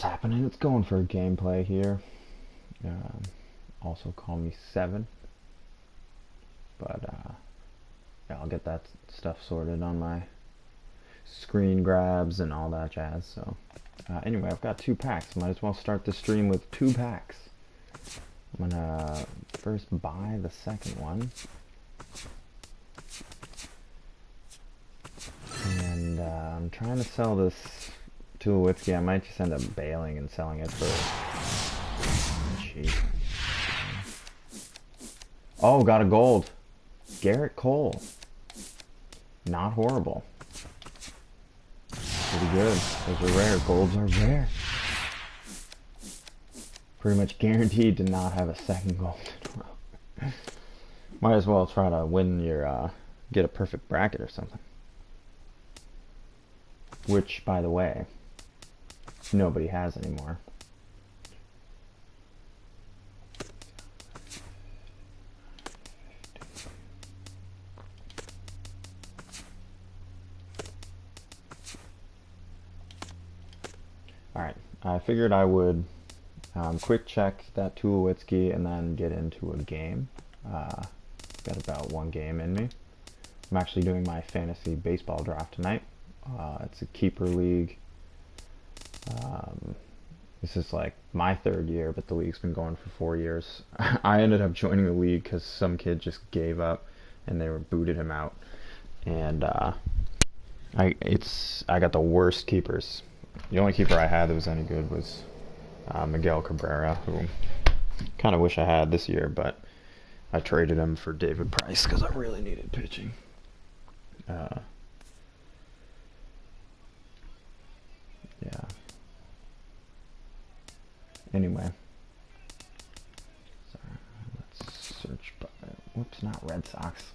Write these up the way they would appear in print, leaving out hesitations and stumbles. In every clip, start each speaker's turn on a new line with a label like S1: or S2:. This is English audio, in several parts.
S1: what's happening. It's going for a gameplay here. Also call me 7. But yeah, I'll get that stuff sorted on my screen grabs and all that jazz. So anyway, I've got 2 packs. Might as well start the stream with 2 packs. I'm gonna first buy the second one. And I'm trying to sell this Tulowitzki. I might just end up bailing and selling it for cheap. Oh, got a gold. Garrett Cole. Not horrible. Pretty good. Those are rare. Golds are rare. Pretty much guaranteed to not have a second gold in a row. Might as well try to win your, get a perfect bracket or something. Which, by the way, nobody has anymore. Alright, I figured I would quick check that Tulowitzki and then get into a game. Got about 1 game in me. I'm actually doing my fantasy baseball draft tonight. It's a keeper league. This is like my 3rd year, but the league's been going for 4 years. I ended up joining the league because some kid just gave up and they were booted him out. And I got the worst keepers. The only keeper I had that was any good was Miguel Cabrera, who kind of wish I had this year, but I traded him for David Price because I really needed pitching. Yeah. Anyway. Sorry, let's search by... Whoops, not Red Sox.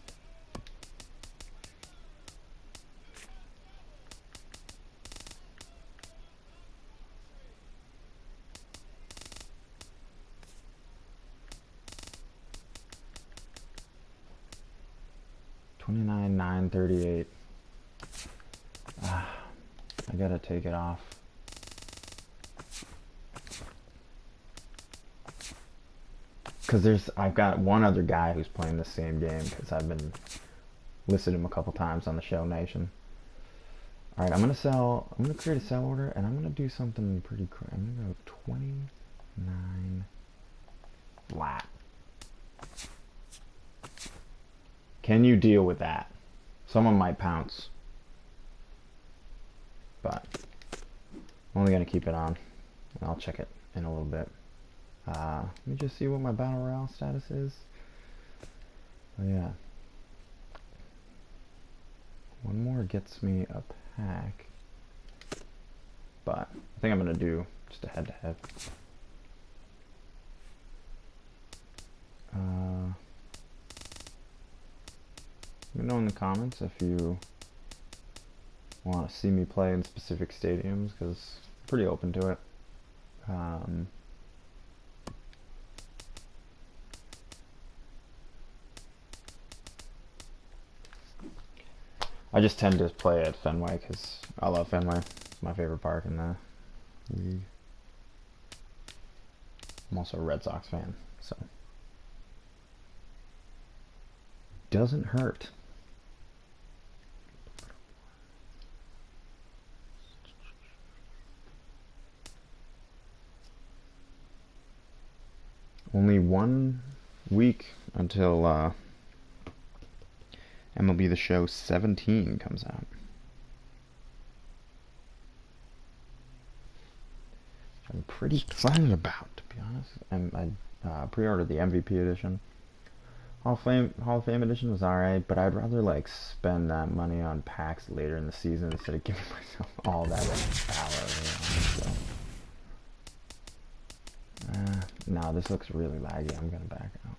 S1: $29,938. I gotta take it off. Because I've got one other guy who's playing the same game because I've been listed him a couple times on the Show Nation. Alright, I'm gonna create a sell order and I'm gonna do something pretty crazy. I'm gonna go 29 flat. Can you deal with that? Someone might pounce. But I'm only gonna keep it on. And I'll check it in a little bit. Let me just see what my battle royale status is. Oh yeah. 1 more gets me a pack. But I think I'm gonna do just a head-to-head. Let me know in the comments if you want to see me play in specific stadiums, because I'm pretty open to it. I just tend to play at Fenway because I love Fenway. It's my favorite park in the league. I'm also a Red Sox fan, so doesn't hurt. Only 1 week until MLB The Show 17 comes out. I'm pretty excited about, to be honest. And I pre-ordered the MVP edition. Hall of Fame edition was alright, but I'd rather like spend that money on packs later in the season instead of giving myself all that power. So. No, this looks really laggy. I'm gonna back out.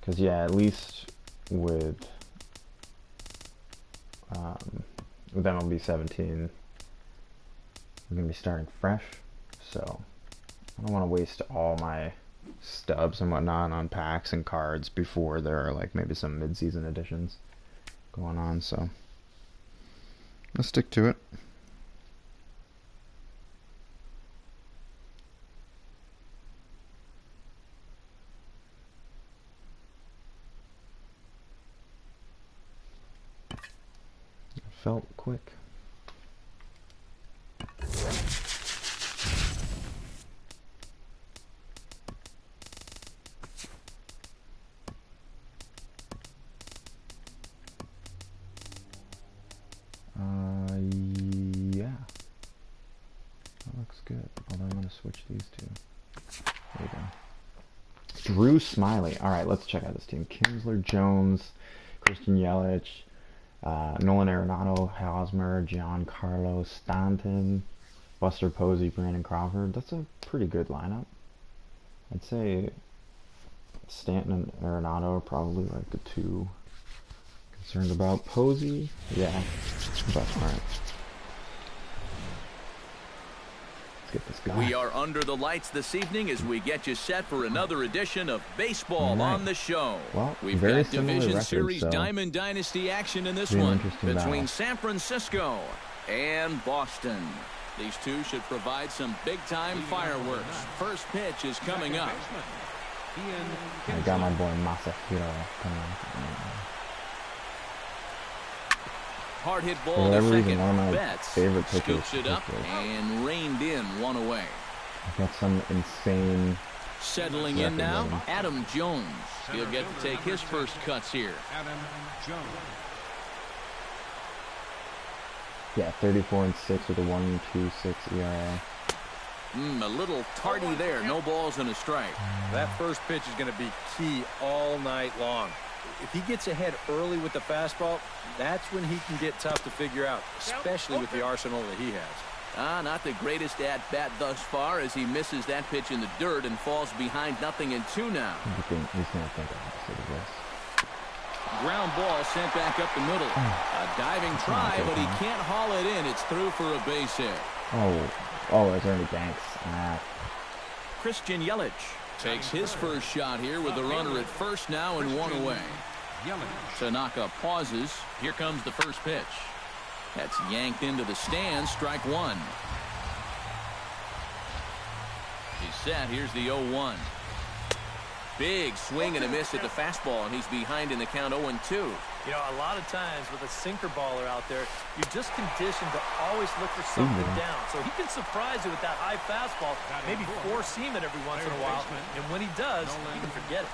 S1: Cause yeah, at least with MLB 17, we're gonna be starting fresh, so I don't want to waste all my stubs and whatnot on packs and cards before there are like maybe some mid-season additions going on, so let's stick to it. It felt quick. Yeah. That looks good. Although I'm going to switch these two. There we go. Drew Smiley. All right, let's check out this team. Kinsler, Jones, Christian Yelich, Nolan Arenado, Hosmer, Giancarlo Stanton, Buster Posey, Brandon Crawford. That's a pretty good lineup. I'd say Stanton and Arenado are probably like the two concerned about. Posey, yeah, but all right. Let's get this guy.
S2: We are under the lights this evening as we get you set for another edition of Baseball on the Show.
S1: Well,
S2: we've
S1: very
S2: got Division
S1: record,
S2: Series
S1: so
S2: Diamond Dynasty action in this one between
S1: battle.
S2: San Francisco and Boston. These two should provide some big-time fireworks. First pitch is coming up.
S1: I got my boy Masahiro coming up.
S2: Hard hit
S1: For
S2: ball to
S1: whatever reason,
S2: second.
S1: one of my
S2: Betts
S1: favorite pitchers.
S2: scoops it up and reined in one away.
S1: I've got some insane.
S2: Settling in now, Adam Jones. He'll get to take his first cuts here.
S3: Adam Jones.
S1: Yeah, 34-6 with a 1.26 ERA.
S2: A little tardy there. No balls and a strike.
S4: That first pitch is going to be key all night long. If he gets ahead early with the fastball, that's when he can get tough to figure out, especially with the arsenal that he has.
S2: Not the greatest at-bat thus far as he misses that pitch in the dirt and falls behind 0-2 now.
S1: He's going to think opposite of this.
S2: Ground ball sent back up the middle. A diving try, but he can't haul it in. It's through for a base hit.
S1: Oh, it's Ernie Banks.
S2: Christian Yelich takes his first shot here with a runner at first now and one away. Tanaka pauses. Here comes the first pitch. That's yanked into the stands. Strike one. He's set. Here's the 0-1. Big swing and a miss at the fastball, and he's behind in the count 0-2.
S5: You know, a lot of times with a sinker baller out there, you're just conditioned to always look for something down. So he can surprise you with that high fastball, maybe force seam it every once in a while, and when he does, you can forget it.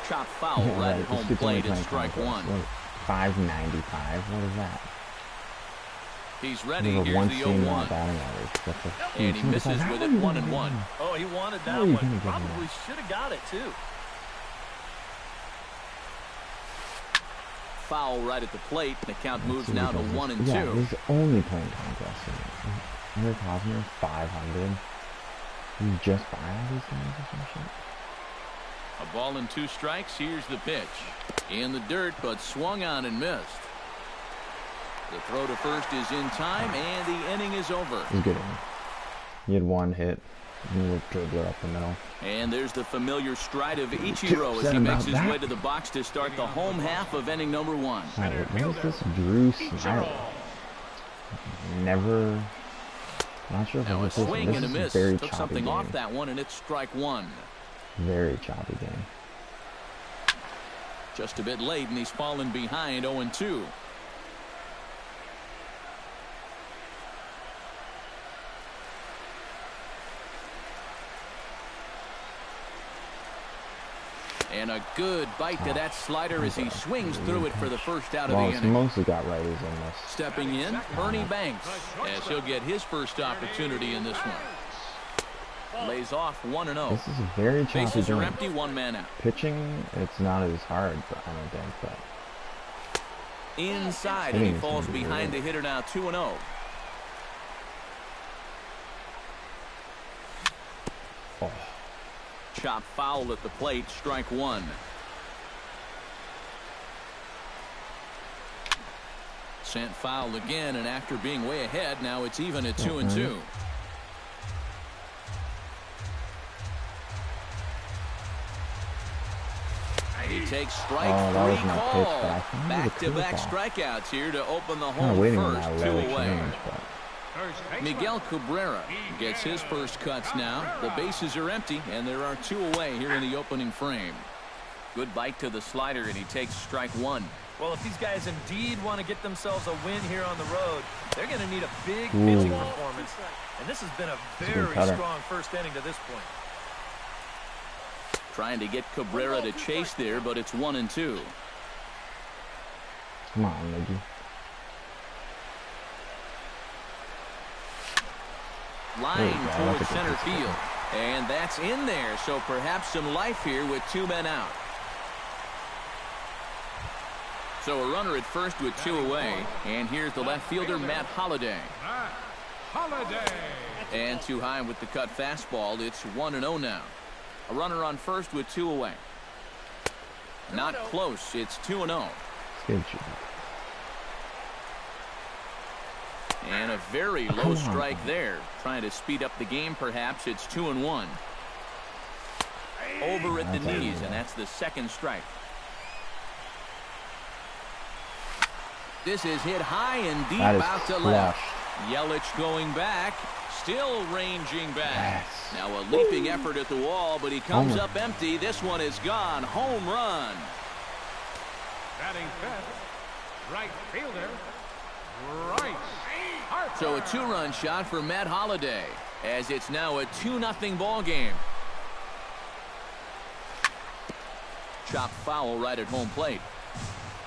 S2: Chop foul right at home plate at strike one.
S1: 595. What is that?
S2: He's ready. Here's the 0-1. And he misses with it 1-1.
S5: Oh, he wanted that one. Probably should have got it, too.
S2: Foul right at the plate. The count moves now to 1-2.
S1: Yeah, he's only playing contest. Eric Hosmer, 500. You just buy all these guys or some shit?
S2: A ball and 2 strikes. Here's the pitch. In the dirt, but swung on and missed. The throw to first is in time, and the inning is over.
S1: He's good. He had one hit. A little dribbler up the middle.
S2: And there's the familiar stride of Ichiro as he makes his way to the box to start the home half of inning number 1.
S1: Right, what is this Drew Smiley? Never. Not sure if
S2: Now a
S1: this
S2: swing and a miss.
S1: Very
S2: Took
S1: choppy
S2: something
S1: game.
S2: off that one, and it's strike 1.
S1: Very choppy game.
S2: Just a bit late, and he's fallen behind 0-2. And a good bite to that slider as he swings through it for the first out of the
S1: It's
S2: inning.
S1: mostly got righties in this.
S2: Stepping in, Ernie Banks, as he'll get his first opportunity in this one. Lays off 1-0.
S1: This is a very choppy
S2: Bases
S1: game.
S2: are empty, 1 man out.
S1: Pitching, it's not as hard, but I don't think, but
S2: Inside, and he falls behind the hitter now 2-0.
S1: oh.
S2: Chop foul at the plate, strike 1. Sent foul again, and after being way ahead, now it's even at 2-2. takes strike
S1: Oh, that was
S2: three
S1: my pitch,
S2: call.
S1: but I think it was a
S2: Back-to-back
S1: curveball.
S2: strikeouts here to open the
S1: I'm
S2: home
S1: waiting on
S2: first,
S1: that
S2: 2
S1: early
S2: away.
S1: change, but
S2: Miguel Cabrera gets his first cuts now. The bases are empty, and there are 2 away here in the opening frame. Good bite to the slider, and he takes strike 1.
S5: Well, if these guys indeed want to get themselves a win here on the road, they're going to need a big pitching performance. And this has been a very strong first inning to this point.
S2: Trying to get Cabrera to chase there, but it's 1-2.
S1: come on, Miggy.
S2: Line towards center field. And that's in there, so perhaps some life here with 2 men out. So a runner at first with 2 away. And here's the left fielder, Matt Holliday. And too high with the cut fastball. It's 1-0 now. A runner on first with 2 away. Not close. It's 2-0.
S1: Good job.
S2: And a very low strike there. Trying to speed up the game, perhaps. It's 2-1. Over at the knees, and that's the second strike. This is hit high and deep out to left. Yelich going back. Still ranging back.
S1: Yes.
S2: Now a leaping effort at the wall, but he comes up empty. This one is gone. Home run.
S3: Batting fifth, right fielder, Bryce Harper.
S2: So a 2-run shot for Matt Holliday, as it's now a 2-0 ball game. Chopped foul right at home plate.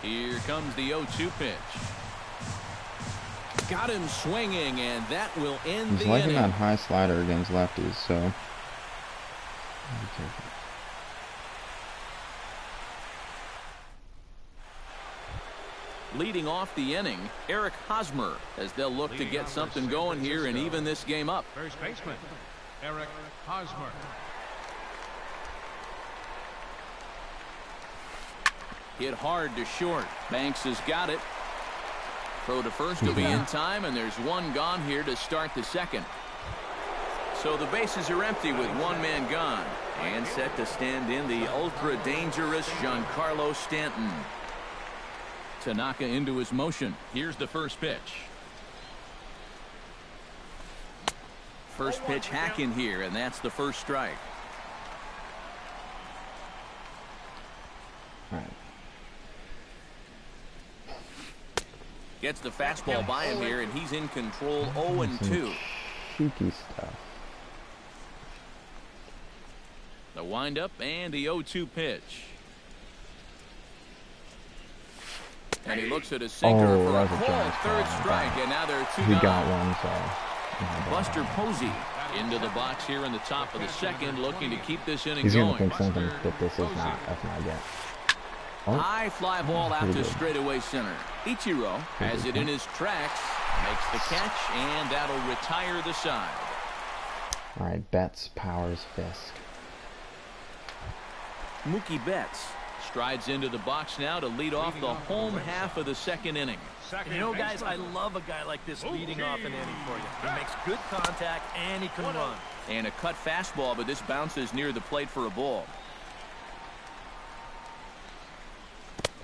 S2: Here comes the 0-2 pitch. Got him swinging, and that will end
S1: He's
S2: the
S1: liking
S2: inning.
S1: that high slider against lefties, so.
S2: Leading off the inning, Eric Hosmer, as they'll look to get something going here and even this game up.
S3: First baseman, Eric Hosmer.
S2: Hit hard to short. Banks has got it. Throw to first will be in time, and there's 1 gone here to start the second. So the bases are empty with 1 man gone. And set to stand in the ultra-dangerous Giancarlo Stanton. Tanaka into his motion. Here's the first pitch. First pitch hack in here, and that's the first strike.
S1: All right.
S2: Gets the fastball by him here, and he's in control. 0-2.
S1: Cheeky stuff.
S2: The windup and the 0-2 pitch. And he looks at a sinker for a called third strike, and now there are 2
S1: He
S2: gone.
S1: got one, so.
S2: Buster Posey into the box here in the top of the second, looking to keep this inning
S1: He's
S2: going.
S1: gonna think something that this is not. That's not yet. Oh.
S2: High fly ball out to
S1: good.
S2: straightaway center. Ichiro has it in his tracks, makes the catch, and that'll retire the side.
S1: All right, Betts, Powers, Fisk.
S2: Mookie Betts strides into the box now to lead off the home half of the second inning.
S5: And you know, guys, I love a guy like this leading off an inning for you. He makes good contact, and he can run.
S2: And a cut fastball, but this bounces near the plate for a ball.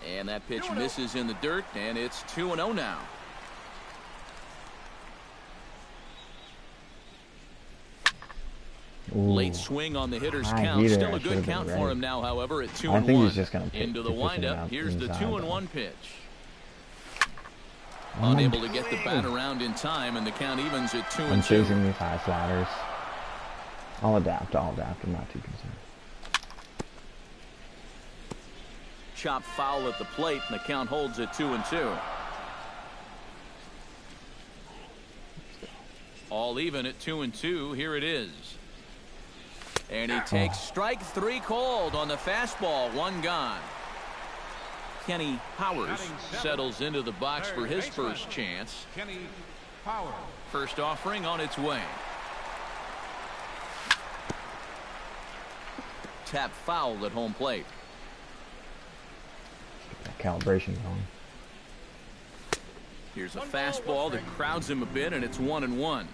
S2: And that pitch misses in the dirt, and it's 2-0 now.
S1: Ooh.
S2: Late swing on the hitter's
S1: High
S2: count.
S1: heater,
S2: Still
S1: I
S2: a good
S1: should've
S2: count
S1: been
S2: for
S1: ready.
S2: him now, however, at 2-1.
S1: I think he's just gonna
S2: into the
S1: pitch this
S2: windup.
S1: out
S2: Here's the
S1: inside,
S2: 2-1 pitch.
S1: Oh,
S2: Unable to get the bat around in time, and the count evens at 2-2.
S1: I'm chasing these high sliders. I'll adapt. I'm not too concerned.
S2: Chop foul at the plate, and the count holds at 2-2. All even at 2-2. Here it is. And he takes strike 3 called on the fastball. 1 gone. Kenny Powers settles into the box for his first chance.
S3: Kenny Powers.
S2: First offering on its way. Tap foul at home plate.
S1: That calibration going.
S2: Here's a fastball that crowds him a bit, and it's 1-1.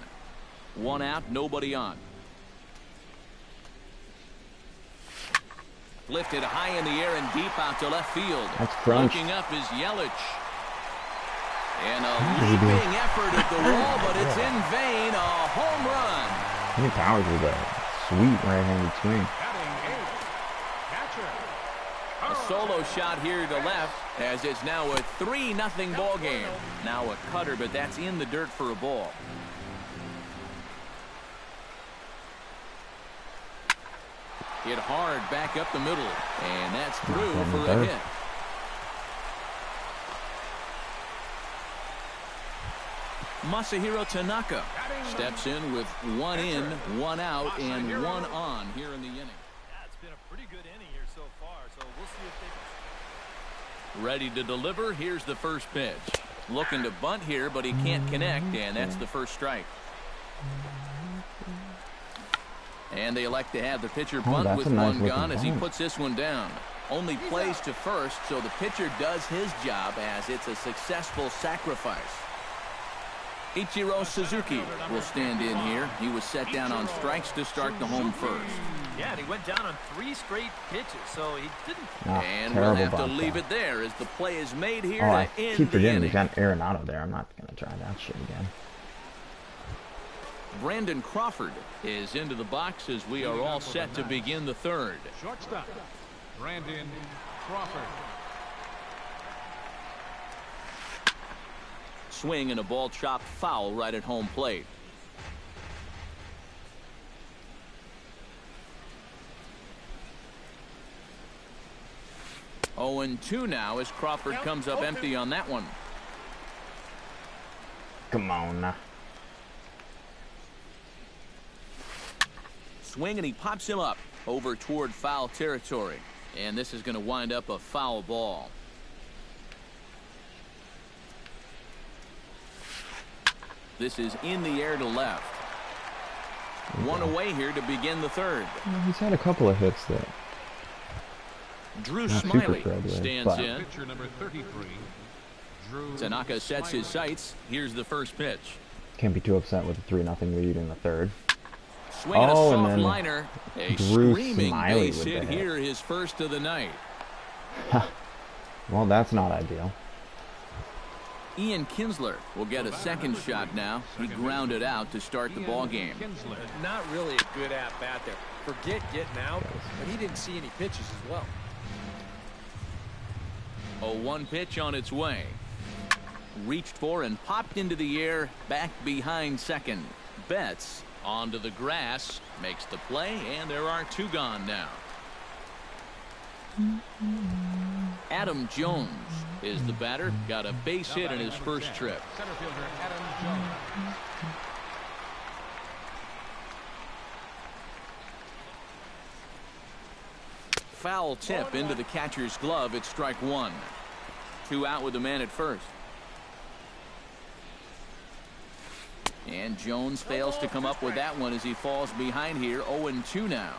S2: 1 out, nobody on. Lifted high in the air and deep out to left field.
S1: That's crunch.
S2: Looking up is Yelich. And a leaping effort at the wall, but it's in vain. A home run.
S1: How many powers with a sweet right-handed swing?
S2: A solo shot here to left, as it's now a 3-0 ball game. Now a cutter, but that's in the dirt for a ball. Hit hard back up the middle, and that's through for a hit. Masahiro Tanaka steps in with 1 in, 1 out, and 1 on here in the inning.
S5: Yeah, it's been a pretty good inning here so far, so we'll see if they can.
S2: Ready to deliver. Here's the first pitch. Looking to bunt here, but he can't connect, and that's the first strike. And they elect to have the pitcher bunt with
S1: nice
S2: 1 gone as he
S1: bunt.
S2: puts this one down. Only plays to first, so the pitcher does his job as it's a successful sacrifice. Ichiro Suzuki will stand in here. He was set down on strikes to start the home first.
S5: Yeah, and he went down on 3 straight pitches, so he didn't.
S2: And we'll have to leave it there as the play is made here
S1: I
S2: to end
S1: keep
S2: the
S1: forgetting we
S2: inning.
S1: got Arenado there. I'm not going to try that shit again.
S2: Brandon Crawford is into the box as we are all set to begin the third.
S3: Shortstop, Brandon Crawford.
S2: Swing and a ball chopped foul right at home plate. Oh, and 2 now as Crawford comes up empty on that one.
S1: Come on now.
S2: Swing and he pops him up over toward foul territory. And this is going to wind up a foul ball. This is in the air to left. 1 away here to begin the third.
S1: Well, he's had a couple of hits that
S2: Drew
S1: not super
S2: Smiley
S1: friendly,
S2: stands
S1: but
S2: in.
S3: Pitcher number 33, Drew
S2: Tanaka sets his sights. Here's the first pitch.
S1: can't be too upset with a 3-0 lead in the third.
S2: Swing and a
S1: Oh, and
S2: soft
S1: then
S2: liner. A
S1: Drew
S2: screaming
S1: Smiley
S2: base
S1: with
S2: hit
S1: the hit.
S2: here, his first of the night.
S1: Well, that's not ideal.
S2: Ian Kinsler will get a second shot now. He grounded out to start the ball game.
S4: Not really a good at-bat there. Forget getting out, but he didn't see any pitches as well.
S2: A 1 pitch on its way. Reached for and popped into the air back behind second. Betts onto the grass, makes the play, and there are 2 gone now. Adam Jones is the batter. Got a base hit in his first trip.
S3: Center fielder Adam Jones.
S2: Foul tip into the catcher's glove. It's strike 1. 2 out with the man at first. And Jones fails to come up with that one as he falls behind here. 0-2 now.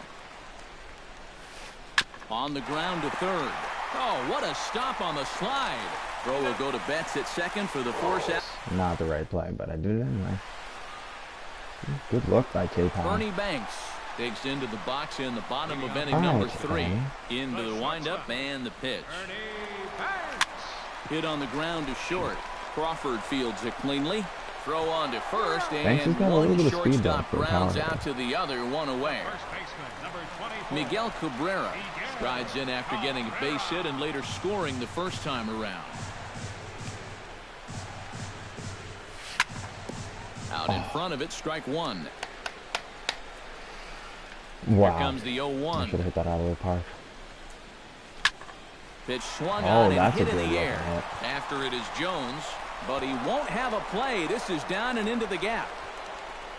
S2: On the ground to third. Oh, what a stop on the slide. Throw will go to Betts at second for the force out.
S1: Not the right play, but I did it anyway. Good look by K-Pop.
S2: Bernie Banks digs into the box in the bottom of inning
S1: All
S2: number
S1: right,
S2: 3.
S1: Bernie.
S2: Into the windup and the pitch.
S3: Ernie Banks.
S2: Hit on the ground to short. Crawford fields it cleanly. Throw on to first,
S1: Banks has
S2: and
S1: got a little
S2: one
S1: bit of speed
S2: shortstop
S1: though for a
S2: grounds
S1: power
S2: out to the other, 1 away.
S3: First baseman, number 24.
S2: Miguel Cabrera strides in after getting a base hit and later scoring the first time around. Out in front of it, strike 1.
S1: Wow.
S2: Here comes the
S1: I
S2: 0-1.
S1: should have hit that out of the park.
S2: Pitch swung
S1: Oh,
S2: on and
S1: that's a
S2: hit in
S1: good
S2: the
S1: looking
S2: air.
S1: hit.
S2: After it is Jones, but he won't have a play. This is down and into the gap.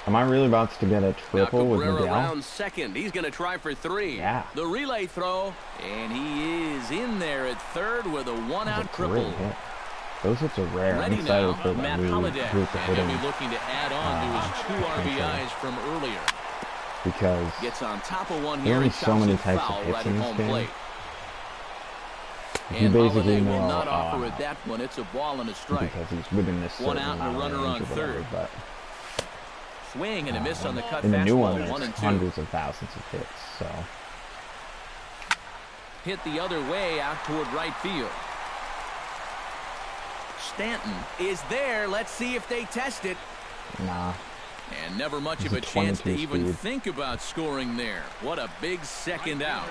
S1: Am I really about to get a
S2: Now
S1: triple with
S2: Cabrera
S1: Miguel?
S2: around second. He's going to try for 3.
S1: Yeah.
S2: The relay throw, and he is in there at third with a 1-out
S1: That's a great
S2: triple.
S1: hit. Those hits are rare. I'm
S2: Ready
S1: excited
S2: now,
S1: for that
S2: Matt
S1: new
S2: Holliday,
S1: group of
S2: and he'll
S1: hitting
S2: be looking to add on to his 2 RBIs from earlier.
S1: because
S2: Gets on top of one
S1: there
S2: here
S1: are
S2: and
S1: so many
S2: chops it
S1: types of
S2: foul
S1: hits
S2: right
S1: in
S2: at
S1: this
S2: home
S1: game.
S2: plate.
S1: You
S2: And
S1: basically
S2: Holliday will
S1: know
S2: not offer it that one. It's a ball and a strike.
S1: because he's within this certain
S2: 1 out and a
S1: amount of
S2: runner
S1: range
S2: on
S1: or whatever,
S2: third.
S1: but
S2: Swing and a miss on the cut
S1: in the new
S2: fastball,
S1: one,
S2: 1
S1: there's
S2: and 2.
S1: hundreds of thousands of hits. So
S2: hit the other way out toward right field. Stanton is there. Let's see if they test it.
S1: Nah.
S2: And never much
S1: It's
S2: of
S1: a
S2: a chance to
S1: 22
S2: even
S1: speed.
S2: think about scoring there. What a big second out.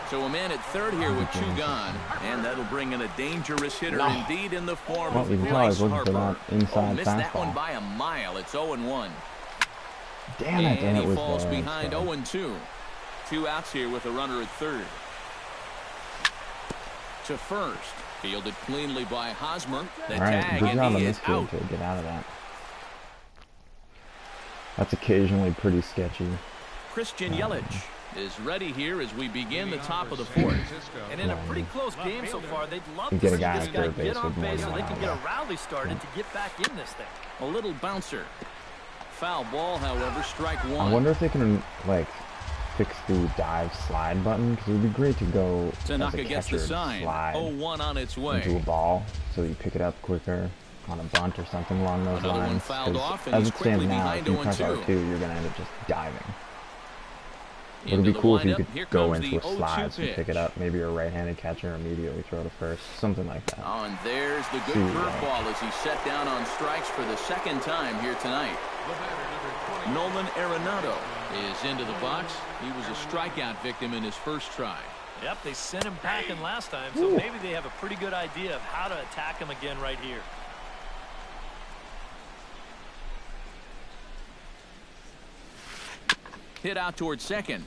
S2: So a man at third here with two gone, and that'll bring in a dangerous hitter indeed in the form
S1: Well,
S2: of
S1: you can tell I was
S2: Bryce
S1: looking for
S2: Harper.
S1: that inside
S2: Missed that one
S1: fastball.
S2: by a mile. It's 0-1.
S1: Damn it,
S2: And
S1: and
S2: he
S1: it was
S2: falls
S1: there
S2: behind
S1: instead.
S2: 0-2. 2 outs here with a runner at third. To first. Fielded cleanly by Hosmer. The
S1: All right,
S2: tag,
S1: good
S2: and
S1: job
S2: he
S1: on
S2: is
S1: this
S2: out.
S1: kid to get out of that. That's occasionally pretty sketchy.
S2: Christian Yelich is ready here as we begin the top of the fourth.
S5: And in a pretty close game so far, they'd love
S1: You
S5: to
S1: get a
S5: see
S1: guy
S5: this
S1: at
S5: guy
S1: third base
S5: get on
S1: with more
S5: base so
S1: than
S5: they
S1: one
S5: can get a
S1: out.
S5: rally started to get back in this thing.
S2: A little bouncer. Foul ball, however, strike one.
S1: I wonder if they can, like, fix the dive slide button, because it would be great to go as a
S2: Tanaka gets the
S1: catcher
S2: sign.
S1: slide
S2: 0-1 on its
S1: into
S2: way.
S1: a ball, so you pick it up quicker on a bunt or something along those
S2: Another one
S1: lines.
S2: fouled
S1: 'Cause
S2: off, and
S1: as
S2: he's
S1: it stands
S2: quickly
S1: now,
S2: behind
S1: if you press
S2: 0-2.
S1: R2, you're going to end up just diving. It would
S2: Into
S1: be
S2: the
S1: cool if you
S2: windup.
S1: could
S2: Here
S1: go
S2: comes
S1: into
S2: the
S1: a
S2: 0-2
S1: slide and pick
S2: pitch.
S1: it up. Maybe you're a right-handed catcher, immediately throw to first, something like that.
S2: Oh, and there's the good
S1: See you,
S2: curveball as he's set down on strikes for the second time here tonight. Nolan Arenado is into the box. He was a strikeout victim in his first try.
S5: Yep, they sent him packing last time, so maybe they have a pretty good idea of how to attack him again right here.
S2: Hit out towards second.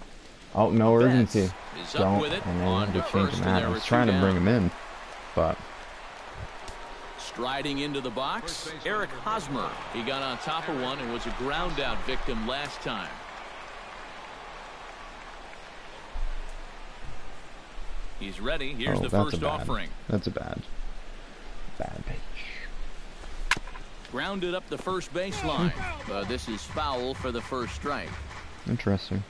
S1: Oh, no urgency.
S2: Is up
S1: Don't.
S2: with it.
S1: And they
S2: On
S1: had
S2: to
S1: to change
S2: first,
S1: him
S2: and
S1: out.
S2: there
S1: I
S2: are
S1: was
S2: two
S1: trying to
S2: down.
S1: bring him in, but
S2: Striding into the box, Eric Hosmer. He got on top of one and was a ground out victim last time. He's ready. Here's
S1: oh,
S2: the
S1: that's
S2: first
S1: a bad.
S2: offering.
S1: That's a bad pitch.
S2: Grounded up the first baseline. This is foul for the first strike.
S1: Interesting.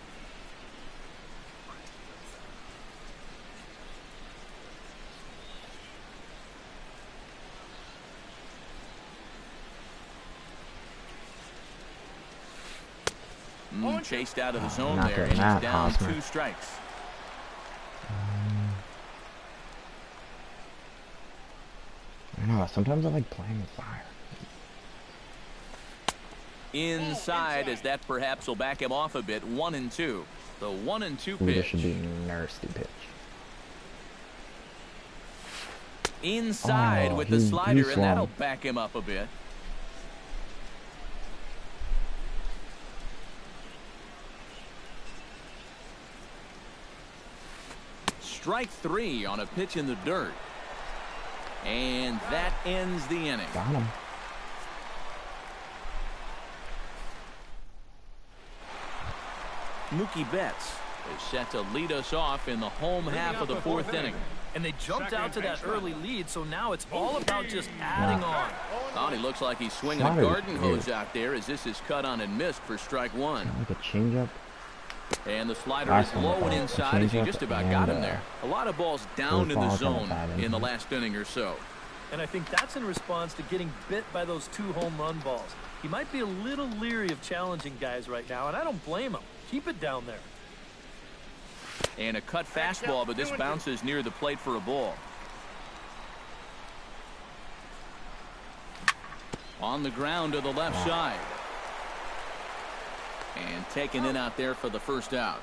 S2: Chased out of the zone
S1: not
S2: there, and
S1: getting
S2: he's
S1: that,
S2: down
S1: Hosmer.
S2: 2 strikes.
S1: I don't know. Sometimes I like playing with fire.
S2: Inside, as that perhaps will back him off a bit. 1-2. The 1-2
S1: Ooh, this
S2: pitch.
S1: should be a nasty pitch.
S2: Inside
S1: Oh,
S2: with the
S1: he
S2: slider, and
S1: swung.
S2: that'll back him up a bit. Strike 3 on a pitch in the dirt. And that ends the inning.
S1: Got him.
S2: Mookie Betts is set to lead us off in the home half of the fourth inning.
S5: And they jumped out to that early lead, so now it's all about just adding on.
S2: Oh, he looks like he's swinging a
S1: Slider,
S2: garden hose
S1: yeah.
S2: out there as this is cut on and missed for strike 1.
S1: Like a changeup.
S2: And the slider
S1: Last
S2: is
S1: one,
S2: low and
S1: a
S2: inside as he
S1: changeup
S2: just about
S1: and,
S2: got him there. A lot of balls down in the
S1: curveball kinda
S2: zone
S1: tied in.
S2: in the last inning or so.
S5: And I think that's in response to getting bit by those 2 home run balls. He might be a little leery of challenging guys right now, and I don't blame him. Keep it down there.
S2: And a cut fastball, but this bounces near the plate for a ball. On the ground to the left side. And taken in out there for the first out.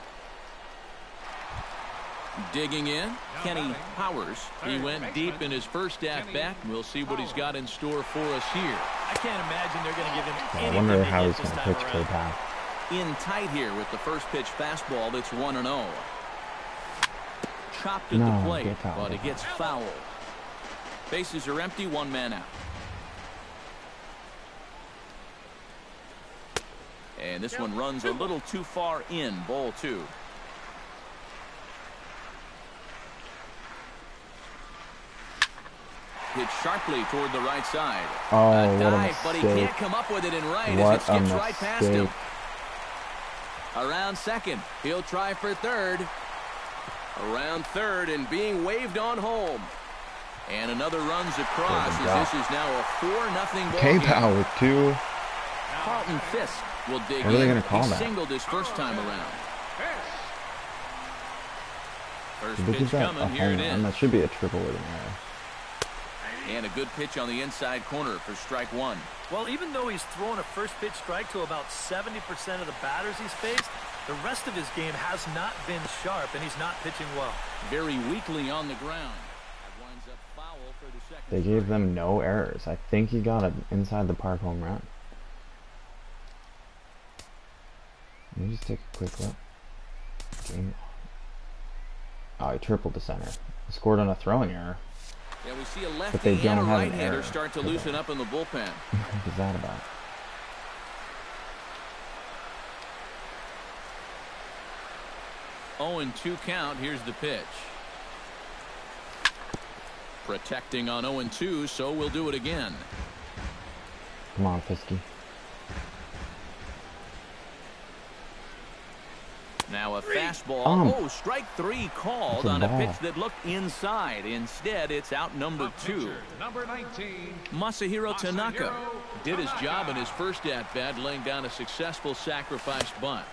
S2: Digging in, Kenny Powers. He went deep in his first at-bat. We'll see what he's got in store for us here.
S5: I can't imagine they're going to give him
S1: I
S5: anything
S1: wonder
S5: to
S1: how
S5: hit
S1: he's
S5: this
S1: going to
S5: time
S1: pitch
S5: around.
S1: K-Pow.
S2: In tight here with the first pitch fastball. That's 1-0. Chopped at
S1: No,
S2: the plate,
S1: get fouled.
S2: but it gets fouled. Bases are empty, 1 man out. And this one runs a little too far in, ball 2. Hit sharply toward the right side.
S1: Oh,
S2: A
S1: what a
S2: dive, but he
S1: mistake.
S2: can't come up with it in right as
S1: What
S2: it skips
S1: a
S2: right past him.
S1: mistake.
S2: Around second, he'll try for third. Around third and being waved on home. And another runs across
S1: Good
S2: as
S1: job.
S2: this is now a 4-0 ball game.
S1: K-Pow with 2.
S2: Carlton Fisk will dig
S1: What are they
S2: in.
S1: gonna call
S2: He
S1: that?
S2: singled his first time around. First
S1: Did they
S2: pitch
S1: give that a
S2: coming. Here it
S1: home run?
S2: is.
S1: That should be a triple with an error.
S2: And a good pitch on the inside corner for strike one.
S5: Well, even though he's thrown a first pitch strike to about 70% of the batters he's faced, the rest of his game has not been sharp, and he's not pitching well.
S2: Very weakly on the ground. That winds up foul for the second.
S1: They gave them no errors. I think he got an inside the park home run. Let me just take a quick look. Game. Oh, he tripled the center. He scored on a throwing error.
S2: Yeah, we see a
S1: But they
S2: lefty and a
S1: don't have an
S2: right-hander
S1: error
S2: start to
S1: for
S2: loosen
S1: that.
S2: up in the bullpen.
S1: What is that about?
S2: Oh, and 2 count. Here's the pitch. Protecting on 0 and 2, so we'll do it again.
S1: Come on, Fisky.
S2: Now a fastball. Oh, strike 3 called
S1: It's a
S2: on a
S1: ball.
S2: pitch that looked inside. Instead, it's out number 2.
S3: Pitcher, number 19.
S2: Masahiro Tanaka did his job in his first at-bat, laying down a successful sacrifice bunt.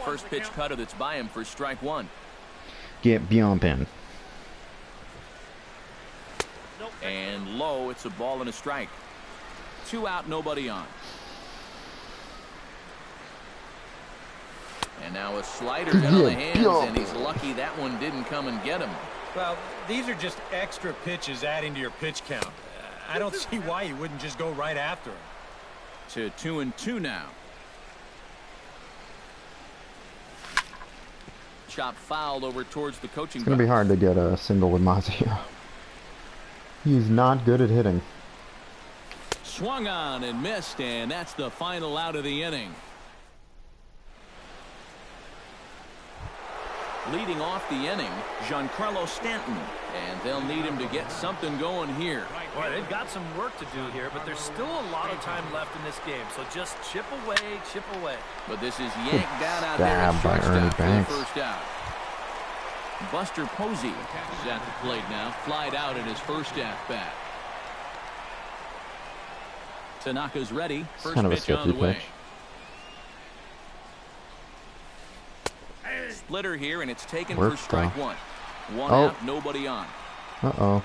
S2: First pitch cutter that's by him for strike 1.
S1: Get beyond pin.
S2: And low, it's a ball and a strike. 2 out, nobody on. And now a slider down the hands, and he's lucky that one didn't come and get him.
S4: Well, these are just extra pitches adding to your pitch count. I don't see why you wouldn't just go right after him.
S2: To 2 and 2 now. Chop fouled over towards the coaching
S1: It's going to be hard to get a single with Masahiro. He's not good at hitting.
S2: Swung on and missed, and that's the final out of the inning. Leading off the inning, Giancarlo Stanton, and they'll need him to get something going here.
S5: Boy, they've got some work to do here, but there's still a lot of time left in this game, so just chip away, chip away.
S2: But this is yanked down out there at
S1: Stab by Ernie
S2: shortstop for the
S1: Banks.
S2: first out. Buster Posey is at the plate now, flied out in his first at-bat. Tanaka's ready.
S1: It's
S2: First
S1: kind of a
S2: pitch on the
S1: swifty
S2: way.
S1: pitch.
S2: Splitter here, and it's taken
S1: Worked,
S2: for strike
S1: though.
S2: 1. One
S1: Oh.
S2: out, nobody on.
S1: Uh-oh.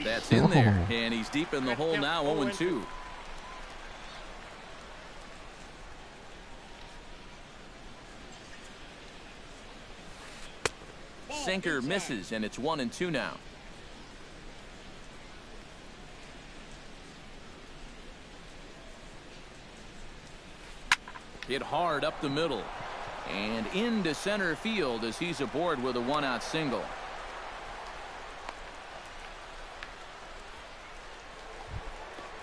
S2: That's in there,
S1: Oh.
S2: and he's deep in the hole now, 0 and 2. Sinker misses, and it's 1 and 2 now. Hit hard up the middle and into center field as he's aboard with a 1-out single.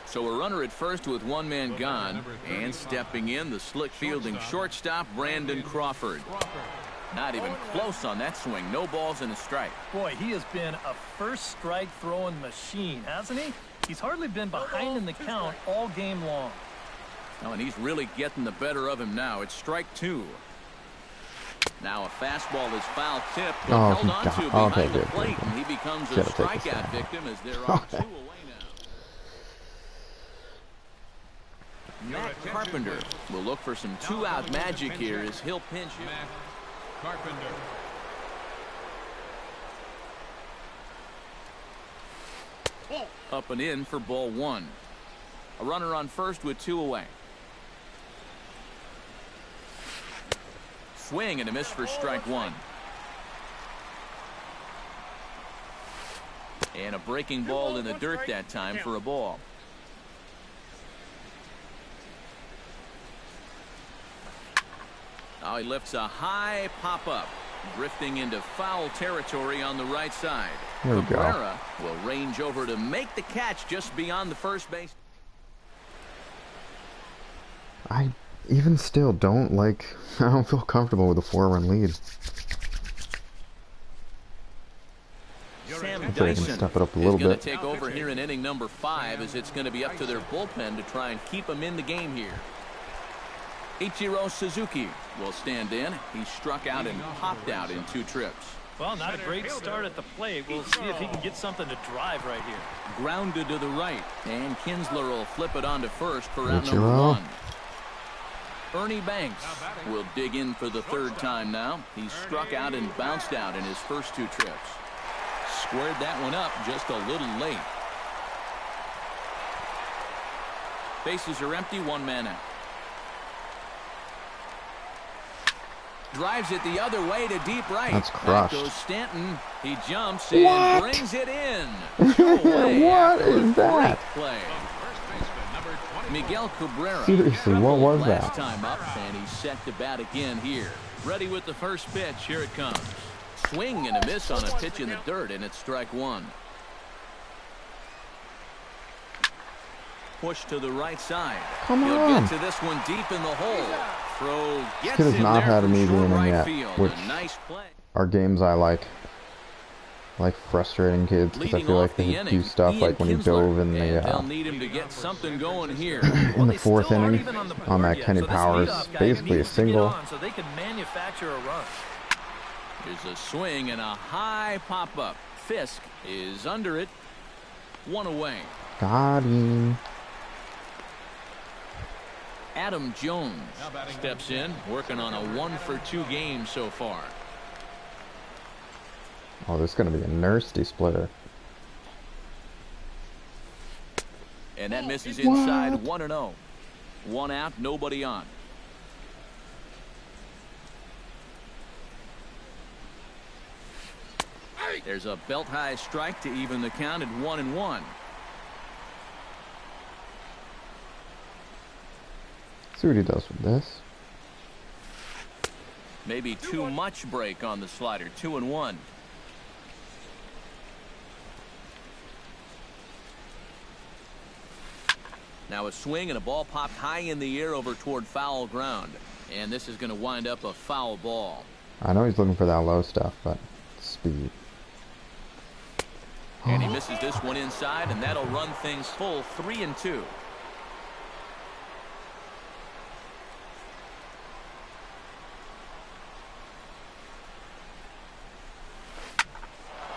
S2: So a runner at first with 1 man gone, and stepping in the slick fielding shortstop Brandon Crawford. Not even close on that swing. No balls and a strike.
S5: Boy, he has been a first strike throwing machine, hasn't he? He's hardly been behind in the count all game long.
S2: Oh, and he's really getting the better of him now. It's strike 2. Now a fastball is foul tipped, but
S1: Oh,
S2: held on
S1: God.
S2: to behind
S1: Okay,
S2: the
S1: good,
S2: plate,
S1: good.
S2: and he becomes a
S1: Should've taken a
S2: strikeout
S1: stab.
S2: victim as they're on 2 away now. Matt Carpenter will look for some 2-out magic here as he'll pinch hit.
S3: Matt Carpenter.
S2: Up and in for ball 1. A runner on first with 2 away. Swing and a miss for strike 1. And a breaking ball in the dirt that time for a ball. Now he lifts a high pop-up, drifting into foul territory on the right side.
S1: There we go.
S2: Cabrera will range over to make the catch just beyond the first base.
S1: I even still don't I don't feel comfortable with a 4-run lead.
S2: Sam
S1: Hopefully they can
S2: Dyson
S1: step it up a
S2: is
S1: little
S2: going to
S1: bit.
S2: take over here in inning number 5 as it's going to be up to their bullpen to try and keep them in the game here. Ichiro Suzuki will stand in. He struck out and popped out in 2 trips.
S5: Well, not a great start at the plate. We'll see if he can get something to drive right here.
S2: Grounded to the right, and Kinsler will flip it on to first for out number
S1: Ichiro.
S2: 1. Ernie Banks will dig in for the third time now. He's struck out and bounced out in his first 2 trips. Squared that one up just a little late. Bases are empty, 1 man out. Drives it the other way to deep right.
S1: That's crushed.
S2: Back goes Stanton. He jumps and brings it in. Away
S1: What is that?
S2: Play. Miguel Cabrera.
S1: Seriously, what was
S2: last
S1: that?
S2: time up, and he's set to bat again here. Ready with the first pitch. Here it comes. Swing and a miss on a pitch in the dirt, and it's strike 1. Push to the right side.
S1: Come
S2: He'll
S1: on.
S2: get to this one deep in the hole. Throw gets
S1: Kid has
S2: him
S1: not
S2: there
S1: had an
S2: from
S1: easy
S2: short
S1: inning
S2: right
S1: yet,
S2: field.
S1: which
S2: A nice play.
S1: are games I like. Like frustrating kids because I
S2: Leading
S1: feel
S2: off
S1: like
S2: the
S1: they
S2: inning,
S1: do stuff
S2: Ian
S1: like when he
S2: Kinsler,
S1: dove in
S2: and
S1: the
S2: they'll need him to get something going here.
S1: in the
S5: They
S1: 4th
S5: still aren't
S1: inning
S5: even on the board
S1: on that
S5: yet,
S1: Kenny
S5: so this
S1: Powers,
S5: leadoff guy
S1: basically a
S5: needs to get
S1: single.
S5: on so they can manufacture a run.
S2: Here's a swing and a high pop up. Fisk is under it. 1 away.
S1: Got him.
S2: Adam Jones steps in, working on a 1-for-2 game so far.
S1: Oh, there's going to be a nasty splitter.
S2: And that misses inside. 1-0. 1 out, nobody on. There's a belt high strike to even the count at 1-1.
S1: See what he does with this.
S2: Maybe too much break on the slider. 2-1. Now a swing and a ball popped high in the air over toward foul ground. And this is going to wind up a foul ball.
S1: I know he's looking for that low stuff, but speed.
S2: And he misses this one inside, and that'll run things full 3-2.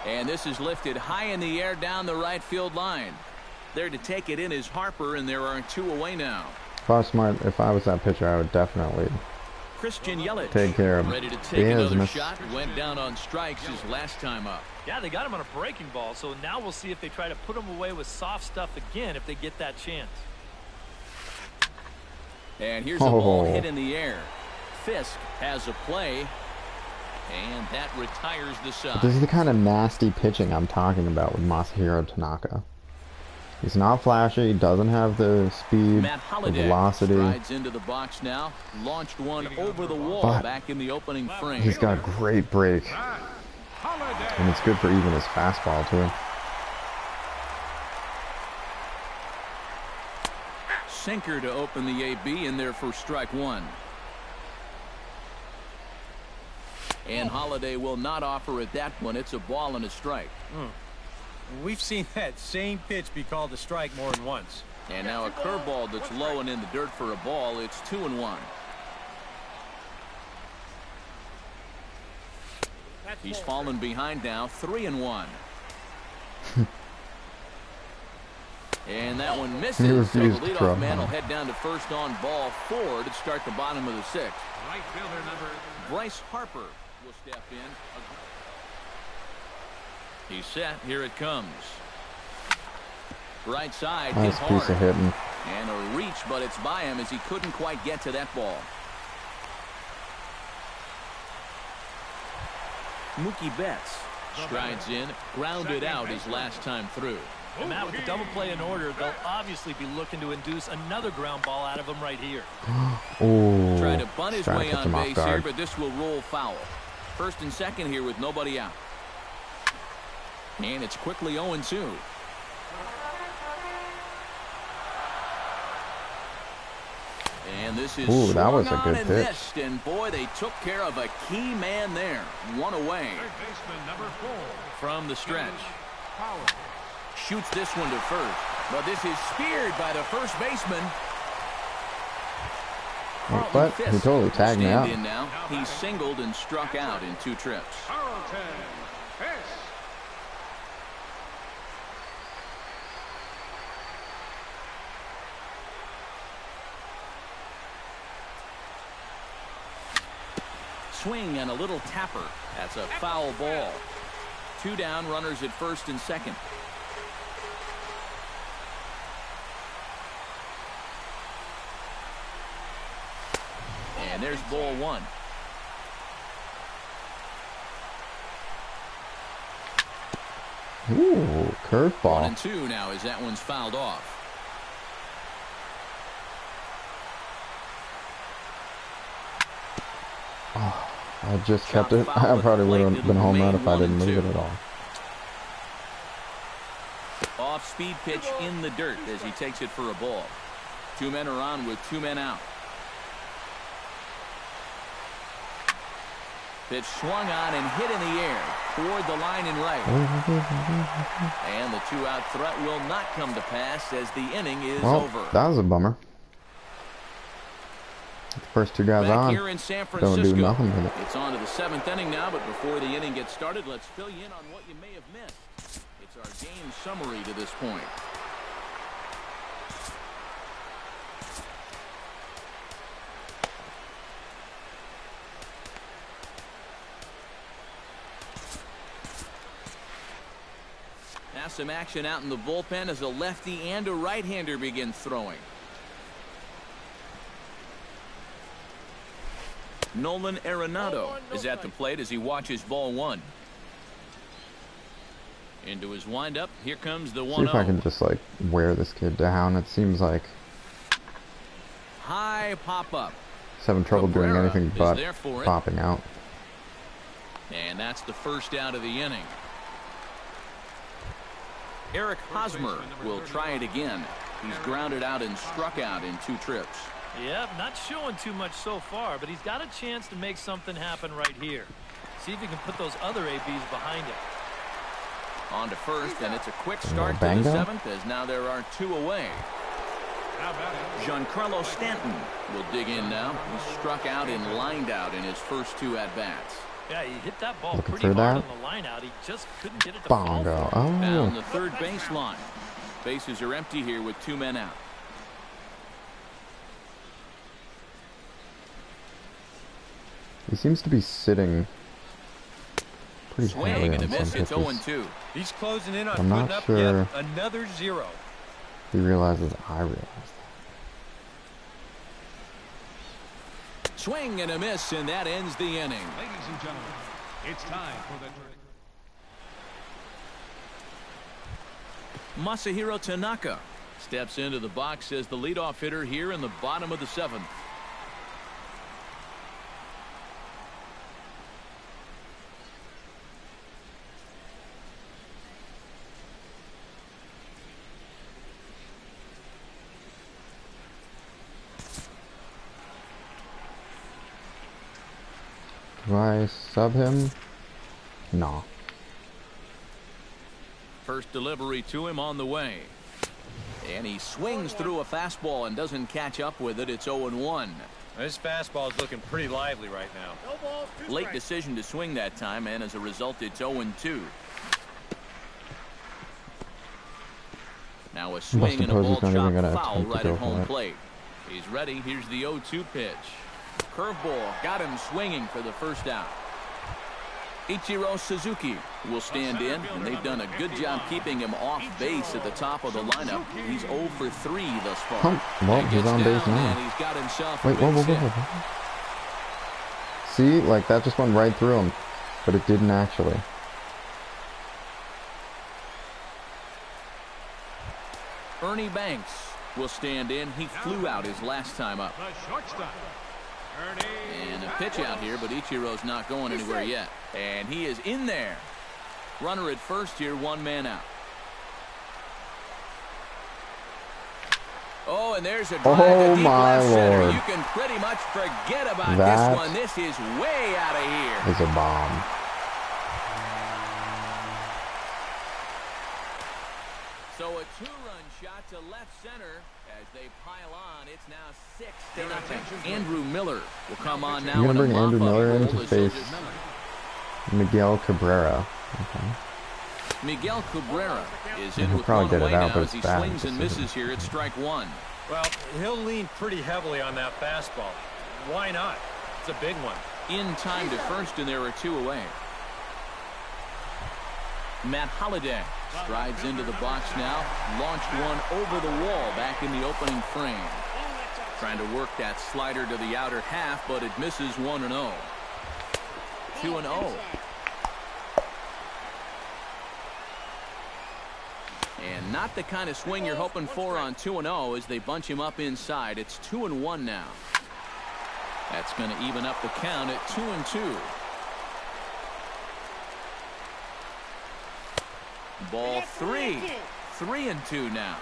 S2: And this is lifted high in the air down the right field line. There to take it in is Harper, and there are 2 away now.
S1: If I was smart, if I was that pitcher, I would definitely
S2: Christian Yelich
S1: take care of
S2: ready to take another
S1: business.
S2: shot. Went down on strikes his last time up.
S5: Yeah, they got him on a breaking ball, so now we'll see if they try to put him away with soft stuff again if they get that chance.
S2: And here's a ball hit in the air. Fisk has a play, and that retires the side.
S1: This is the kind of nasty pitching I'm talking about with Masahiro Tanaka. He's not flashy, he doesn't have the speed,
S2: Matt
S1: the
S2: Holliday
S1: velocity.
S2: strides into the box now. Launched one over the wall
S1: But
S2: back in the opening frame.
S1: he's got great break. And it's good for even his fastball, too.
S2: Sinker to open the AB in there for strike 1. And Holliday will not offer at that one. It's a ball and a strike.
S4: We've seen that same pitch be called a strike more than once.
S2: And now a curveball that's low and in the dirt for a ball. It's 2-1. He's fallen behind now. 3-1. And that one
S1: He
S2: misses. So the
S1: refused to throw.
S2: leadoff man will head down to first on ball 4 to start the bottom of the 6th.
S3: Right fielder number
S2: Bryce Harper will step in. He's set. Here it comes. Right side, hit
S1: Nice
S2: hard.
S1: piece of hitting.
S2: And a reach, but it's by him as he couldn't quite get to that ball. Mookie Betts strides in, grounded out his last time through.
S5: And Matt, with the double play in order, they'll obviously be looking to induce another ground ball out of him right here.
S1: Ooh,
S2: Trying to bunt his
S1: trying to
S2: way
S1: catch
S2: on
S1: him off
S2: base here,
S1: guard.
S2: but this will roll foul. First and second here with nobody out. And it's quickly 0-2. And this is
S1: Ooh, that was a
S2: swung on
S1: good
S2: and
S1: pitch.
S2: missed, and boy, they took care of a key man there. 1 away
S3: third baseman number 4.
S2: from the stretch.
S3: Power.
S2: Shoots this one to first, but this is speared by the first baseman.
S1: But he
S2: Fisk
S1: totally
S2: will
S1: tagged me
S2: stand
S1: out.
S2: in now. He's singled and struck out in 2 trips.
S3: Carlton. Fisk.
S2: swing and a little tapper. That's a foul ball. 2 down, runners at first and second. And there's ball 1.
S1: Ooh, curveball.
S2: 1-2 now as that one's fouled off.
S1: Oh, I just kept it. I probably would have been home run if I didn't move it at all.
S2: Off-speed pitch in the dirt as he takes it for a ball. 2 men are on with 2 men out. Pitch swung on and hit in the air toward the line and right. And the 2-out threat will not come to pass as the inning is over.
S1: That was a bummer. The first 2 guys
S2: Back
S1: on
S2: here in San Francisco.
S1: don't do nothing with it.
S2: It's on to the 7th inning now, but before the inning gets started, let's fill you in on what you may have missed. It's our game summary to this point. Now some action out in the bullpen as a lefty and a right-hander begin throwing. Nolan Arenado is at the plate as he watches ball 1. Into his windup. Here comes the 1-0.
S1: See if I can just like wear this kid down. It seems like
S2: high pop up.
S1: he's having trouble doing anything but popping out.
S2: And that's the first out of the inning. Eric Hosmer will try it again. He's grounded out and struck out in 2 trips.
S5: Yep, not showing too much so far, but he's got a chance to make something happen right here. See if he can put those other ABs behind him.
S2: On to first, and it's a quick start to the 7th as now there are 2 away. Giancarlo Stanton will dig in now. He struck out and lined out in his first 2 at-bats.
S5: Yeah, he hit that ball
S1: Looking
S5: pretty
S1: for
S5: hard
S1: that?
S5: on the line out. He just couldn't get it to fall.
S1: Bongo.
S2: Down
S1: Oh.
S2: the third baseline. Bases are empty here with 2 men out.
S1: He seems to be sitting pretty
S2: Swing
S1: heavily
S2: and a
S1: on
S2: miss.
S1: some
S2: It's
S1: pitches.
S2: 0-2.
S4: He's closing in on
S1: I'm not
S4: putting up
S1: sure.
S4: yet another 0.
S1: He realizes I realize
S2: Swing and a miss, and that ends the inning.
S3: Ladies and gentlemen, it's time for the
S2: Masahiro Tanaka steps into the box as the leadoff hitter here in the bottom of the 7th.
S1: Do I sub him? No.
S2: First delivery to him on the way. And he swings through a fastball and doesn't catch up with it. It's 0-1.
S4: This fastball is looking pretty lively right now.
S2: Late decision to swing that time, and as a result, it's 0-2. Now a swing and a ball chopped foul right at home plate. He's ready. Here's the 0-2 pitch. Curveball got him swinging for the first out. Ichiro Suzuki will stand in, and they've done a good job keeping him off base at the top of the lineup. He's 0 for 3 thus far.
S1: Well, he's on base now.
S2: And he's got himself
S1: Wait, whoa. See, like that just went right through him, but it didn't actually.
S2: Ernie Banks will stand in. He flew out his last time up.
S3: the shortstop.
S2: And a pitch out here, but Ichiro's not going anywhere yet. And he is in there. Runner at first here, 1 man out. Oh, and there's a drive to deep left center.
S1: Lord.
S2: You can pretty much forget about
S1: That
S2: this one. This is way out of here.
S1: It's a bomb.
S2: So a 2-run shot to left center as they pile on. It's now 6-0. Andrew Miller will come on now.
S1: You're gonna bring Andrew Miller in to
S2: as
S1: face Miguel Cabrera. Okay.
S2: Miguel Cabrera is in
S1: He'll
S2: with
S1: probably
S2: 1
S1: get it
S2: away
S1: out,
S2: now
S1: but
S2: as he
S1: it's bad
S2: swings and
S1: decision.
S2: misses here at strike 1.
S4: Well, he'll lean pretty heavily on that fastball. Why not? It's a big one.
S2: In time to first, and there are 2 away. Matt Holliday strides into the box now. Launched one over the wall back in the opening frame. Trying to work that slider to the outer half, but it misses 1-0. 2-0. And not the kind of swing you're hoping for on 2-0 as they bunch him up inside. It's 2-1 now. That's going to even up the count at 2-2. Ball 3. 3-2 now.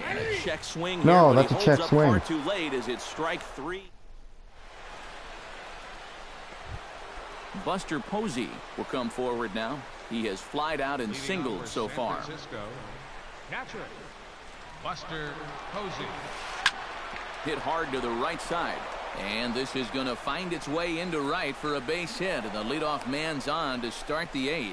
S2: And a check swing.
S1: No,
S2: here,
S1: that's a check swing.
S2: Far too late as it's strike 3. Buster Posey will come forward now. He has flied out and singled so far.
S3: Catcher, Buster Posey.
S2: Hit hard to the right side. And this is going to find its way into right for a base hit. And the leadoff man's on to start the 8th.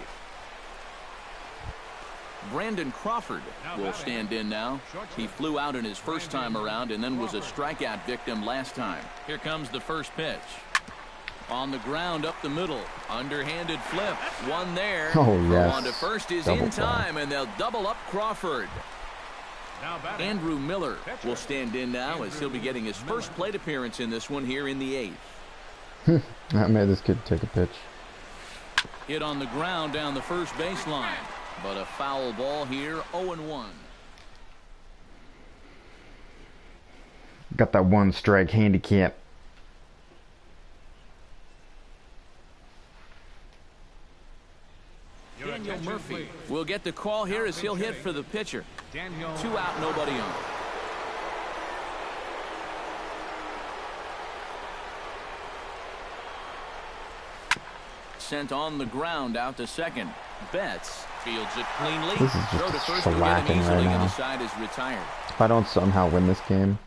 S2: Brandon Crawford will stand in now. He flew out in his first time around and then was a strikeout victim last time. Here comes the first pitch. On the ground up the middle. Underhanded flip. One there.
S1: Oh, yes.
S2: On to first is
S1: Double
S2: in
S1: play.
S2: time, and they'll double up Crawford. Andrew Miller will stand in now as he'll be getting his first plate appearance in this one here in the 8th.
S1: That made this kid take a pitch.
S2: Hit on the ground down the first baseline. But a foul ball here, 0-1.
S1: Got that 1 strike handicap.
S2: Daniel Murphy will get the call here as he'll hit for the pitcher. 2 out, nobody on. Sent on the ground out to second. Betts fields it cleanly.
S1: This is
S2: Throw to
S1: just
S2: first will get him
S1: shellacking
S2: easily,
S1: right
S2: and
S1: now.
S2: the side is retired.
S1: If I don't somehow win this game,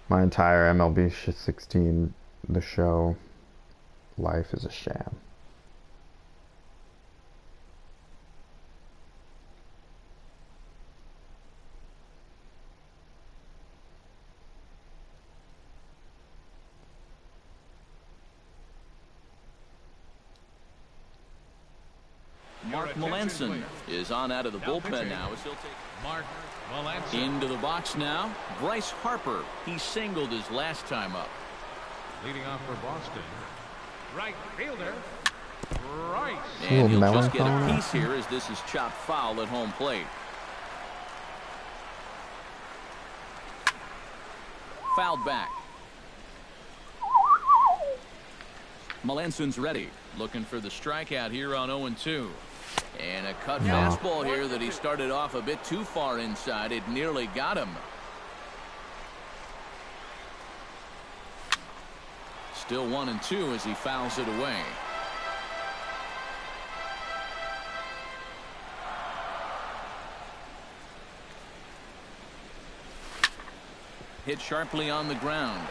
S1: my entire MLB 16, the show, life is a sham.
S2: Mark Melanson is on out of the bullpen now as he'll take
S3: Mark Melanson.
S2: into the box now. Bryce Harper, he singled his last time up.
S3: Leading off for Boston. Right fielder. Bryce.
S2: And he'll just get a
S1: melancholy.
S2: piece here as this is chopped foul at home plate. Fouled back. Melanson's ready. Looking for the strikeout here on 0-2. And a cut fastball here that he started off a bit too far inside. It nearly got him. Still 1-2 as he fouls it away. Hit sharply on the ground.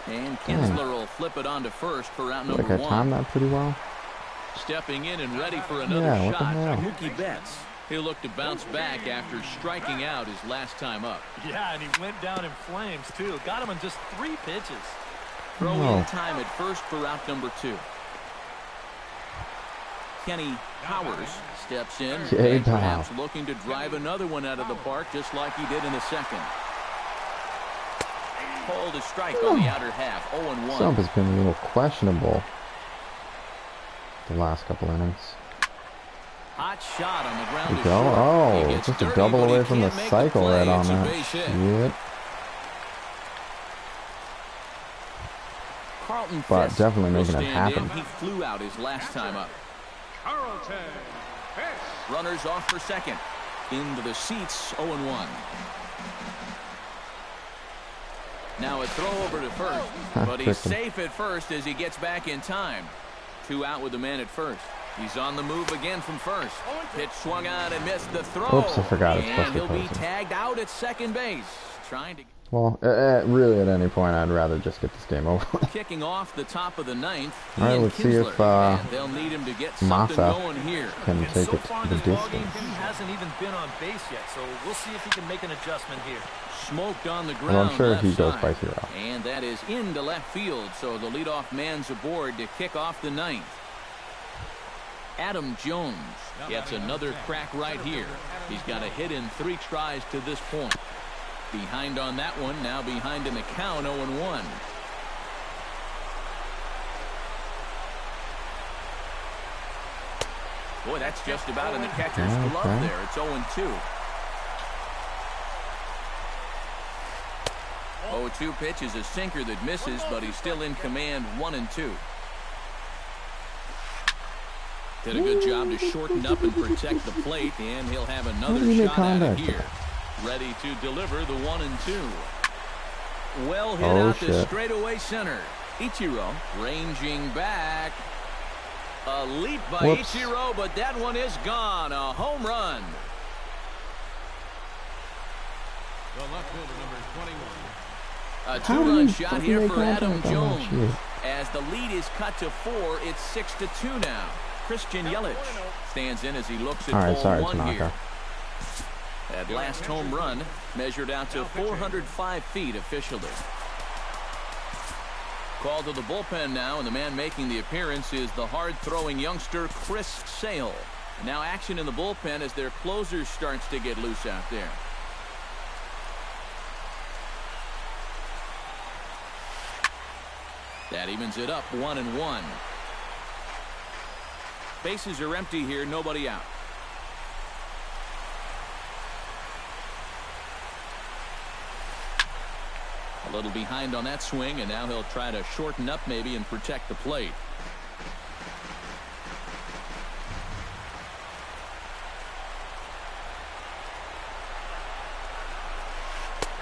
S2: And Kinsler will flip it on to first for out number
S1: Like I
S2: 1.
S1: timed that pretty well.
S2: Stepping in and ready for another
S1: Yeah, what the
S2: shot.
S1: hell?
S2: Mookie Betts. He'll look to bounce back after striking out his last time up.
S5: Yeah, and he went down in flames, too. Got him in just 3 pitches.
S2: Throw
S1: Oh.
S2: in time at first for out number 2. Kenny Powers steps in.
S1: Okay,
S2: and perhaps
S1: pal.
S2: looking to drive another one out of the park just like he did in the second. Called a strike on the outer half. 0-1.
S1: Stump has been a little questionable the last couple innings.
S2: Hot shot on the ground.
S1: There you
S2: to
S1: go.
S2: short.
S1: Oh,
S2: He gets
S1: just a
S2: dirty,
S1: double
S2: but he
S1: away from the
S2: can't make
S1: cycle
S2: play.
S1: right on
S2: It's a
S1: that.
S2: base hit.
S1: Shit.
S2: Carlton
S1: But
S2: Fisk
S1: definitely
S2: will
S1: making it
S2: stand
S1: happen.
S2: in. He flew out his last time up.
S3: Carlton Fisk.
S2: Runners off for second. Into the seats, 0-1. Now a throw over to first, but he's
S1: Tricked him.
S2: safe at first as he gets back in time. 2 out with the man at first. He's on the move again from first. Pitch swung on and missed the throw.
S1: Oops, I forgot it's
S2: and
S1: Buster
S2: he'll be
S1: Posey.
S2: tagged out at second base. Trying to
S1: Well, really, at any point, I'd rather just get this game over with.
S2: Kicking off the top of the ninth.
S1: All right, let's see if
S2: and they'll need him to get something
S1: Massa
S2: going here.
S1: can
S5: And
S1: take
S5: so
S1: it
S5: far
S1: to the
S5: in this ballgame,
S1: distance.
S5: he hasn't even been on base yet, so we'll see if he can make an adjustment here.
S2: Smoked on the ground.
S1: Well, I'm sure
S2: left
S1: he goes
S2: side.
S1: by zero.
S2: And that is into left field, so the leadoff man's aboard to kick off the ninth. Adam Jones gets another crack right here. He's got a hit in 3 tries to this point. Behind on that one, now behind in the count, 0-1. Boy, that's just about in the catcher's glove there. It's 0-2. 0-2 pitch is a sinker that misses, but he's still in command, 1-2. Did a good job to shorten up and protect the plate, and he'll have another shot out of here. Ready to deliver the 1-2. Well hit out to straightaway center. Ichiro ranging back. A leap by Ichiro, but that one is gone. A home run.
S3: The left fielder, number 21.
S2: A 2-run shot here for Adam Jones. As the lead is cut to 4, it's 6-2 now. Christian Yelich stands in as he looks at ball 1 here. That last home run measured out to 405 feet officially. Called to the bullpen now, and the man making the appearance is the hard-throwing youngster Chris Sale. Now action in the bullpen as their closer starts to get loose out there. That evens it up, 1-1. Bases are empty here, nobody out. A little behind on that swing, and now he'll try to shorten up maybe and protect the plate.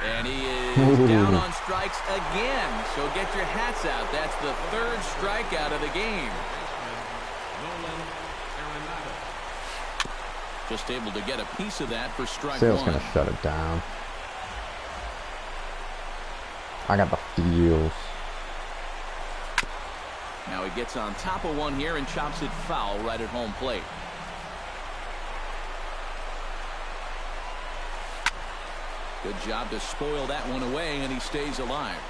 S2: And he is down on strikes again. So get your hats out. That's the 3rd strikeout of the game. Just able to get a piece of that for strike 1.
S1: Sale's going to shut it down. I got the feels.
S2: Now he gets on top of one here and chops it foul right at home plate. Good job to spoil that one away, and he stays alive.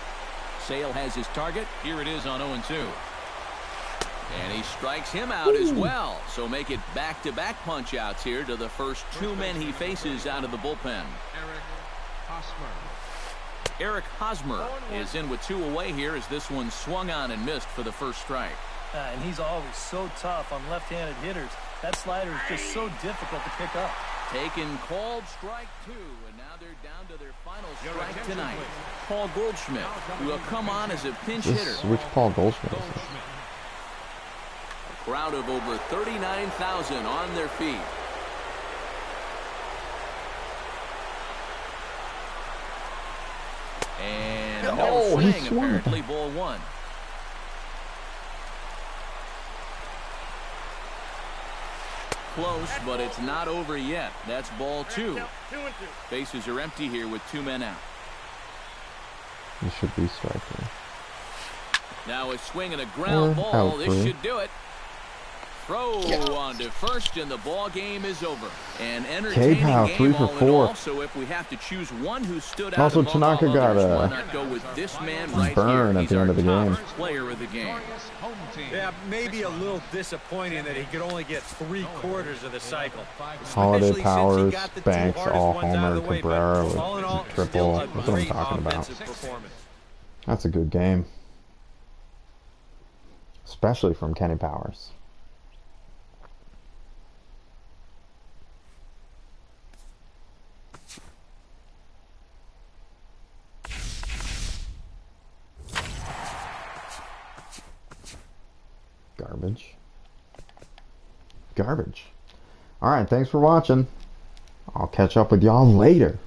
S2: Sale has his target. Here it is on 0-2. And he strikes him out as well. So make it back-to-back punch-outs here to the first 2 men he faces out of the bullpen. Eric Hosmer is in with 2 away here as this one swung on and missed for the first strike.
S5: And he's always so tough on left-handed hitters. That slider is just so difficult to pick up.
S2: Taken, called strike 2, and now they're down to their final strike tonight. Paul Goldschmidt, who will come on as a pinch hitter.
S1: Which Paul Goldschmidt is this?
S2: A crowd of over 39,000 on their feet. And no swing, apparently, ball 1. Close, but it's not over yet. That's ball 2. Bases are empty here with 2 men out.
S1: He should be striking.
S2: Now a swing and a ground ball. This should do it. Throw on to first, and the ball game is over. An entertaining game
S1: 3 for 4.
S2: So if we have to choose one who stood out
S1: Also,
S2: among
S1: Tanaka
S2: all
S1: got
S2: others,
S1: a
S2: why not go with this man right
S1: burn
S2: here?
S1: at the end of the game.
S2: Player of the game.
S4: Yeah, maybe a little disappointing that he could only get 3/4 of the cycle.
S1: Holiday Powers, Banks, all homer, Cabrera with a triple. That's what I'm talking about. That's a good game. Especially from Kenny Powers. Garbage. Alright, thanks for watching. I'll catch up with y'all later.